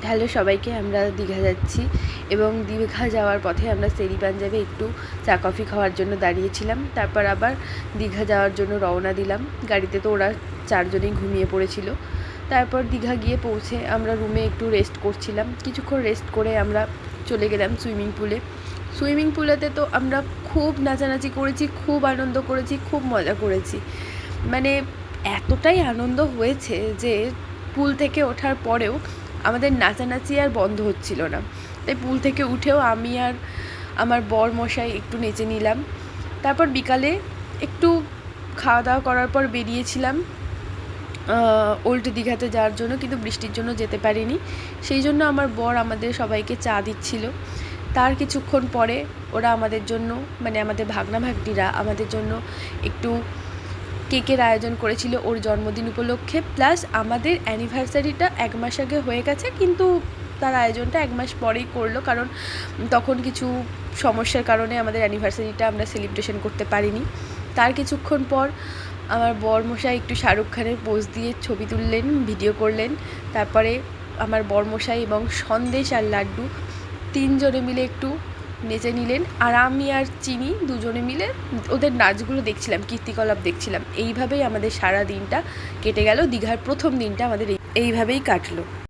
Hello সবাইকে, আমরা দীঘা যাচ্ছি এবং দীঘা যাওয়ার পথে আমরা সেরি পাঞ্জাবে একটু চা কফি খাওয়ার জন্য দাঁড়িয়েছিলাম। তারপর আবার দীঘা যাওয়ার জন্য রওনা দিলাম। গাড়িতে তো ওরা চারজনেই ঘুমিয়ে পড়েছিল। তারপর দীঘা গিয়ে পৌঁছে আমরা রুমে একটু রেস্ট করছিলাম। কিছুক্ষণ রেস্ট করে আমরা চলে গেলাম সুইমিং পুলেতে তো আমরা খুব নাচানাচি করেছি, খুব আনন্দ করেছি, খুব মজা করেছি। মানে এতটাই আনন্দ হয়েছে যে পুল থেকে ওঠার পরেও আমাদের নাচানাচি আর বন্ধ হচ্ছিল না। তাই পুল থেকে উঠেও আমি আর আমার বর মশাই একটু নেচে নিলাম। তারপর বিকালে একটু খাওয়া দাওয়া করার পর বেরিয়েছিলাম ওল্ড দীঘাতে যাওয়ার জন্য, কিন্তু বৃষ্টির জন্য যেতে পারিনি। সেই জন্য আমার বর আমাদের সবাইকে চা দিচ্ছিল। তার কিছুক্ষণ পরে ওরা আমাদের জন্য, মানে আমাদের ভাগ্না ভাগ্নিরা আমাদের জন্য একটু কেকের আয়োজন করেছিল ওর জন্মদিন উপলক্ষে। প্লাস আমাদের অ্যানিভার্সারিটা 1 মাস আগে হয়ে গেছে, কিন্তু তার আয়োজনটা 1 মাস পরেই করলো, কারণ তখন কিছু সমস্যার কারণে আমাদের অ্যানিভার্সারিটা আমরা সেলিব্রেশন করতে পারিনি। তার কিছুক্ষণ পর আমার বরমশাই একটু শাহরুখ খানের পোজ দিয়ে ছবি তুললেন, ভিডিও করলেন। তারপরে আমার বরমশাই এবং সন্দেশ আর লাড্ডু 3 জনে মিলে একটু নেচে নিলেন, আর আমি আর চিনি দুজনে মিলে ওদের নাচগুলো দেখছিলাম, কীর্তিকলাপ দেখছিলাম। এইভাবেই আমাদের সারা দিনটা কেটে গেল। দীঘার প্রথম দিনটা আমাদের এইভাবেই কাটলো।